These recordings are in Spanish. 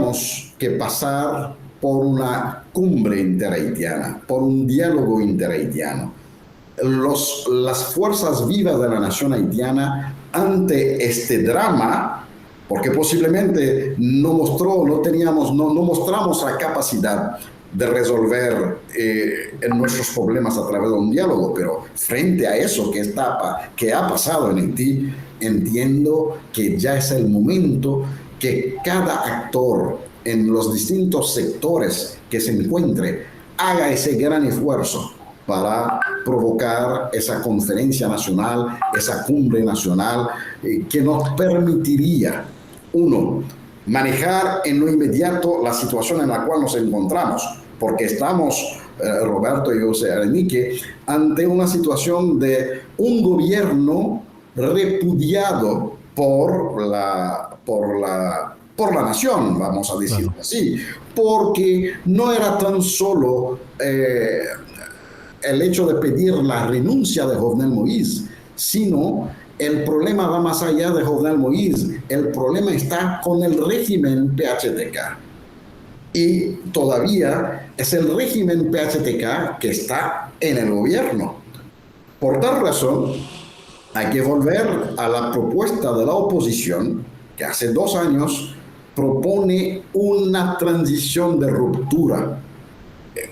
tendríamos que pasar por una cumbre interhaitiana, por un diálogo interhaitiano. Las fuerzas vivas de la nación haitiana ante este drama, porque posiblemente no mostramos la capacidad de resolver nuestros problemas a través de un diálogo, pero frente a eso que ha pasado en Haití, entiendo que ya es el momento que cada actor en los distintos sectores que se encuentre haga ese gran esfuerzo para provocar esa conferencia nacional, esa cumbre nacional que nos permitiría, uno, manejar en lo inmediato la situación en la cual nos encontramos, porque estamos, Roberto y José Arenique, ante una situación de un gobierno repudiado por la nación, vamos a decirlo así, porque no era tan solo el hecho de pedir la renuncia de Jovenel Moïse, sino el problema va más allá de Jovenel Moïse. El problema está con el régimen PHTK. Y todavía es el régimen PHTK que está en el gobierno. Por tal razón, hay que volver a la propuesta de la oposición, que hace 2 años propone una transición de ruptura.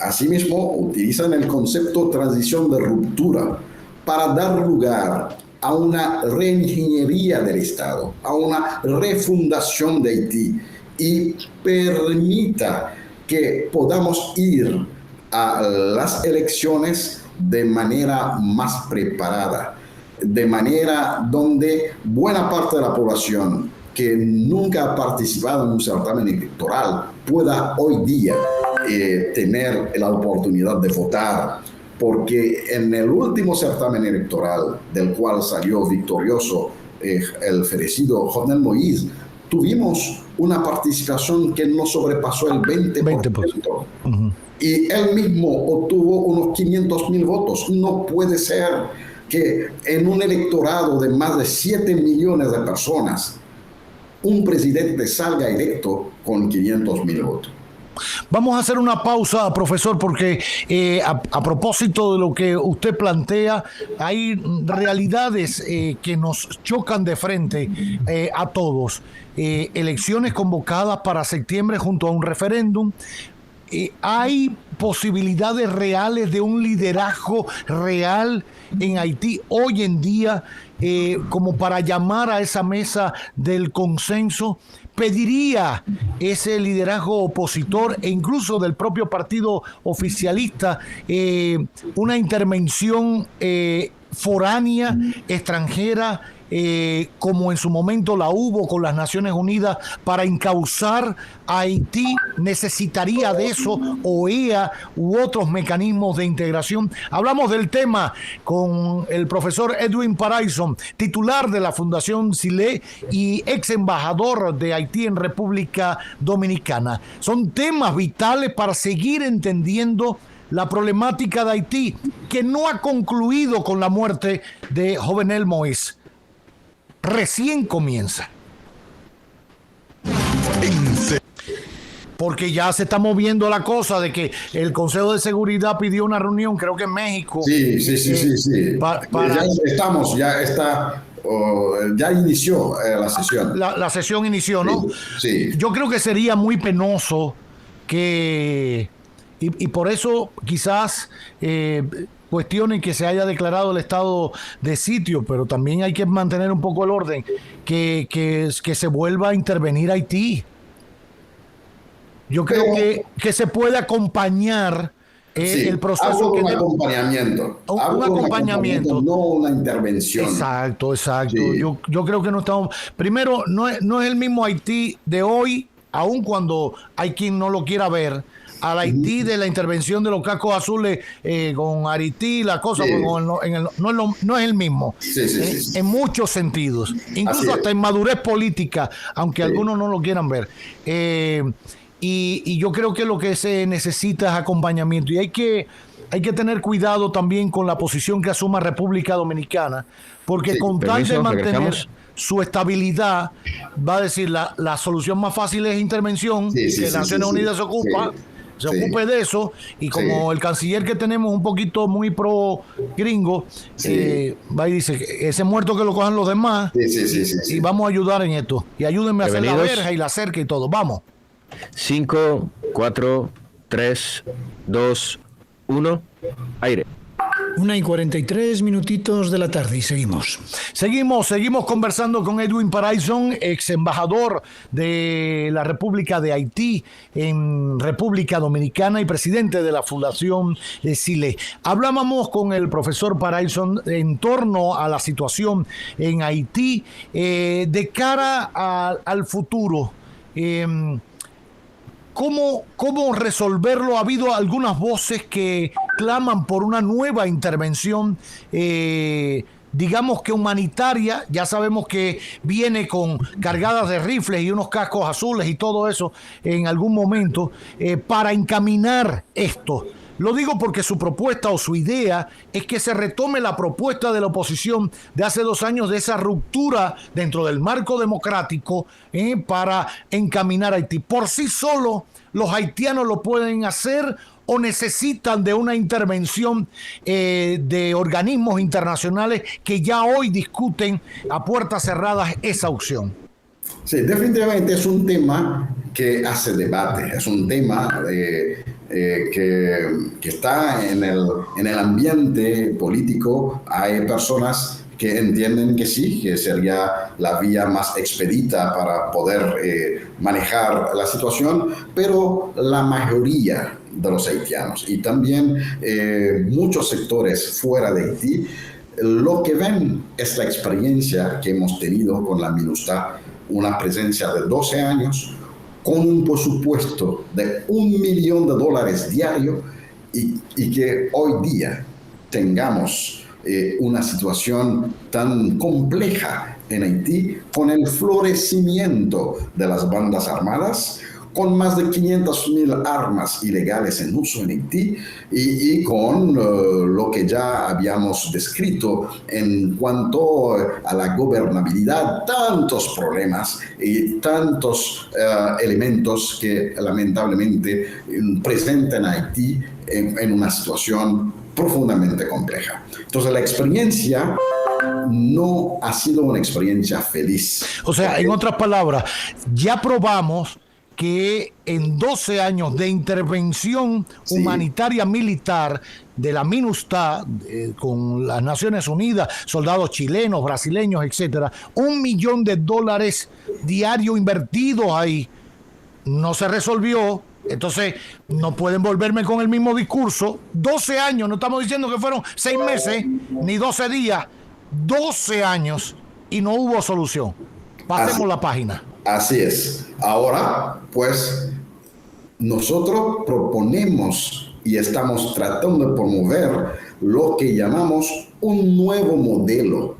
Asimismo, utilizan el concepto transición de ruptura para dar lugar a una reingeniería del Estado, a una refundación de Haití y permita que podamos ir a las elecciones de manera más preparada, de manera donde buena parte de la población que nunca ha participado en un certamen electoral pueda hoy día tener la oportunidad de votar, porque en el último certamen electoral del cual salió victorioso el fallecido Jovenel Moïse, tuvimos una participación que no sobrepasó el 20%. Y él mismo obtuvo unos 500,000 votos. No puede ser que en un electorado de más de 7 millones de personas, un presidente salga electo con 500,000 votos. Vamos a hacer una pausa, profesor, porque a propósito de lo que usted plantea, hay realidades que nos chocan de frente a todos. Elecciones convocadas para septiembre junto a un referéndum. ¿Hay posibilidades reales de un liderazgo real en Haití hoy en día como para llamar a esa mesa del consenso? ¿Pediría ese liderazgo opositor e incluso del propio partido oficialista una intervención foránea, extranjera, como en su momento la hubo con las Naciones Unidas para encauzar a Haití? ¿Necesitaría de eso OEA u otros mecanismos de integración? Hablamos del tema con el profesor Edwin Paraison, titular de la Fundación SILE y ex embajador de Haití en República Dominicana. Son temas vitales para seguir entendiendo la problemática de Haití, que no ha concluido con la muerte de Jovenel Moïse. Recién comienza. Porque ya se está moviendo la cosa de que el Consejo de Seguridad pidió una reunión, creo que en México. Sí. Ya inició la sesión. La sesión inició, ¿no? Sí. Yo creo que sería muy penoso que, y por eso quizás cuestionen que se haya declarado el estado de sitio, pero también hay que mantener un poco el orden, que se vuelva a intervenir Haití. Yo creo que se puede acompañar el proceso. Un acompañamiento. Un acompañamiento, no una intervención. Exacto. Sí. Yo creo que no estamos. Primero, no es el mismo Haití de hoy, aun cuando hay quien no lo quiera ver, al Haití de la intervención de los cascos azules con Haití, la cosa, sí. No es el mismo. Sí. En muchos sentidos, incluso hasta en madurez política, aunque algunos no lo quieran ver. Y yo creo que lo que se necesita es acompañamiento, y hay que tener cuidado también con la posición que asuma República Dominicana, porque con tal de mantener... su estabilidad, va a decir la solución más fácil es intervención, que Naciones Unidas se ocupa. Se ocupe de eso, y como el canciller que tenemos un poquito muy pro gringo, va y dice que ese muerto que lo cojan los demás, y vamos a ayudar en esto. Y ayúdenme a hacer la verja y la cerca y todo. Vamos. 5, 4, 3, 2, 1, aire. 1:43 de la tarde y seguimos. Seguimos conversando con Edwin Paraison, ex embajador de la República de Haití en República Dominicana y presidente de la Fundación SILE. Hablábamos con el profesor Paraison en torno a la situación en Haití de cara al futuro. ¿Cómo resolverlo? Ha habido algunas voces que claman por una nueva intervención, digamos que humanitaria. Ya sabemos que viene con cargadas de rifles y unos cascos azules y todo eso en algún momento, para encaminar esto. Lo digo porque su propuesta o su idea es que se retome la propuesta de la oposición de hace 2 años de esa ruptura dentro del marco democrático para encaminar a Haití. ¿Por sí solo los haitianos lo pueden hacer o necesitan de una intervención de organismos internacionales que ya hoy discuten a puertas cerradas esa opción? Sí, definitivamente es un tema que hace debate, es un tema que está en el ambiente político. Hay personas que entienden que sí, que sería la vía más expedita para poder manejar la situación, pero la mayoría de los haitianos y también muchos sectores fuera de Haití, lo que ven es la experiencia que hemos tenido con la MINUSTAH, una presencia de 12 años, con un presupuesto de $1 millón diario, y que hoy día tengamos una situación tan compleja en Haití, con el florecimiento de las bandas armadas, con más de 500,000 armas ilegales en uso en Haití, y con lo que ya habíamos descrito en cuanto a la gobernabilidad, tantos problemas y tantos elementos que lamentablemente presentan a Haití en una situación profundamente compleja. Entonces la experiencia no ha sido una experiencia feliz. O sea, en otras palabras, ya probamos que en 12 años de intervención humanitaria militar de la MINUSTAH, con las Naciones Unidas, soldados chilenos, brasileños, etcétera, $1 millón diario invertidos ahí, no se resolvió. Entonces, no pueden volverme con el mismo discurso. 12 años, no estamos diciendo que fueron 6 meses, ni 12 días, 12 años y no hubo solución. Pasemos la página. Así es. Ahora, pues, nosotros proponemos y estamos tratando de promover lo que llamamos un nuevo modelo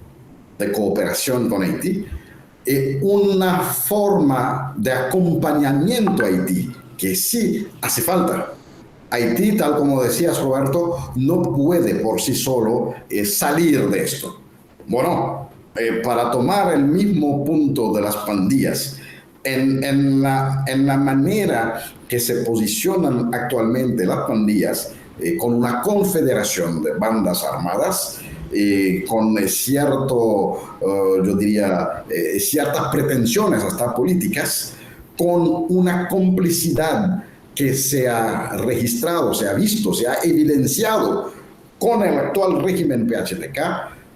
de cooperación con Haití, una forma de acompañamiento a Haití, que sí hace falta. Haití, tal como decías, Roberto, no puede por sí solo salir de esto. Bueno, para tomar el mismo punto de las pandillas, en la manera que se posicionan actualmente las pandillas, con una confederación de bandas armadas, con yo diría, ciertas pretensiones hasta políticas, con una complicidad que se ha registrado, se ha visto, se ha evidenciado con el actual régimen PHTK,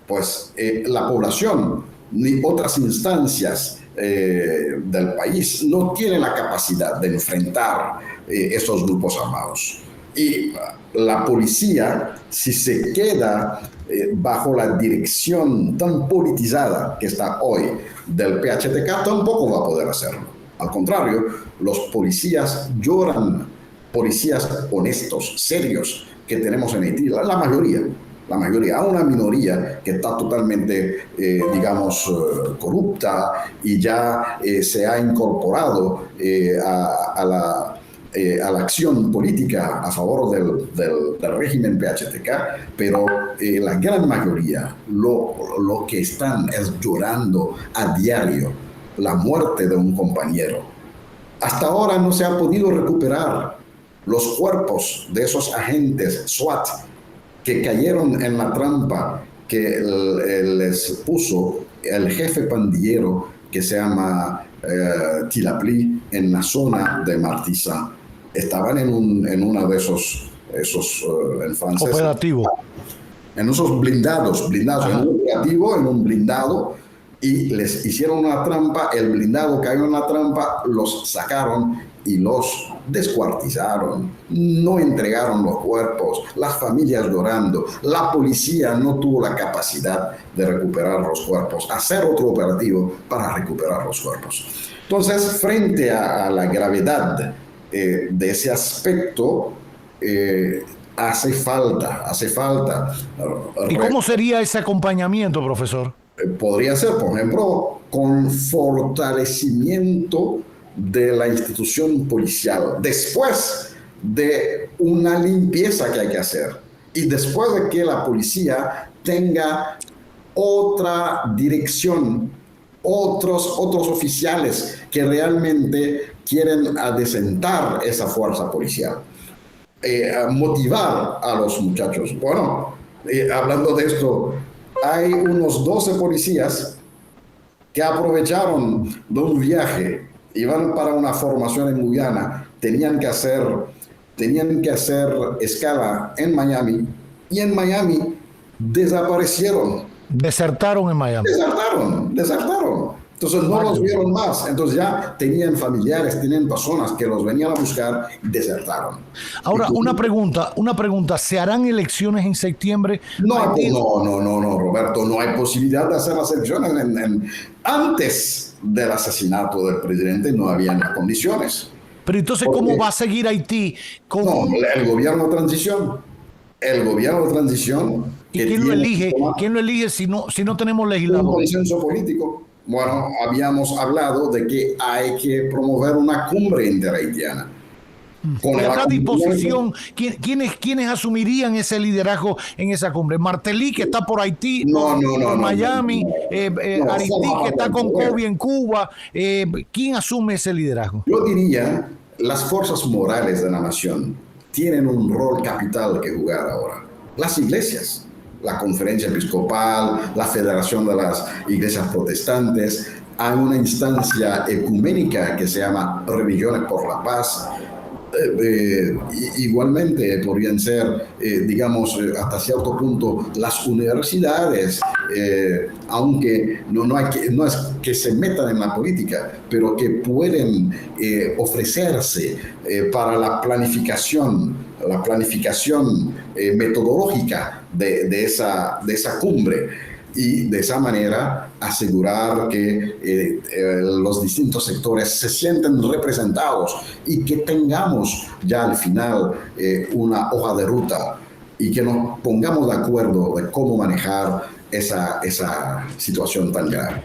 pues la población ni otras instancias del país no tienen la capacidad de enfrentar estos grupos armados. Y la policía, si se queda bajo la dirección tan politizada que está hoy del PHTK, tampoco va a poder hacerlo. Al contrario, los policías lloran, policías honestos, serios, que tenemos en Haití, la mayoría, a una minoría que está totalmente, corrupta y ya se ha incorporado a la acción política a favor del régimen PHTK, pero la gran mayoría lo que están es llorando a diario la muerte de un compañero. Hasta ahora no se ha podido recuperar los cuerpos de esos agentes SWAT que cayeron en la trampa que les puso el jefe pandillero que se llama Tilapli en la zona de Martisa. Estaban en uno de esos en francés, Operativo. en esos blindados, en un operativo, en un blindado, y les hicieron una trampa, el blindado cayó en la trampa, los sacaron y los descuartizaron, no entregaron los cuerpos, las familias llorando, la policía no tuvo la capacidad de recuperar los cuerpos, hacer otro operativo para recuperar los cuerpos. Entonces, frente a la gravedad de ese aspecto, hace falta. ¿Y cómo sería ese acompañamiento, profesor? Podría ser, por ejemplo, con fortalecimiento de la institución policial, después de una limpieza que hay que hacer y después de que la policía tenga otra dirección, otros oficiales que realmente quieren adecentar esa fuerza policial, motivar a los muchachos. Bueno, hablando de esto, hay unos 12 policías que aprovecharon de un viaje, iban para una formación en Guyana, tenían que hacer escala en Miami, y en Miami desaparecieron. Desertaron en Miami. Desertaron. Entonces no los vieron más. Entonces ya tenían familiares, tenían personas que los venían a buscar y desertaron. Ahora, una pregunta. ¿Se harán elecciones en septiembre? No, Roberto, no hay posibilidad de hacer las elecciones. Antes del asesinato del presidente no había las condiciones. Pero entonces, ¿cómo va a seguir Haití? No, el gobierno de transición. ¿Y quién lo elige? ¿Quién lo elige si no tenemos legislador? Un consenso político. Bueno, habíamos hablado de que hay que promover una cumbre interhaitiana. Con esa disposición, ¿quiénes asumirían ese liderazgo en esa cumbre? Martelly, que está por Haití, por Miami, Aristide, que está con Kobe en Cuba. ¿Quién asume ese liderazgo? Yo diría, las fuerzas morales de la nación tienen un rol capital que jugar ahora. Las iglesias, la Conferencia Episcopal, la Federación de las Iglesias Protestantes, hay una instancia ecuménica que se llama Religiones por la Paz. Igualmente podrían ser, hasta cierto punto, las universidades, aunque no es que se metan en la política, pero que pueden ofrecerse para la planificación metodológica de esa cumbre, y de esa manera asegurar que los distintos sectores se sienten representados y que tengamos ya al final una hoja de ruta y que nos pongamos de acuerdo de cómo manejar esa situación tan grave.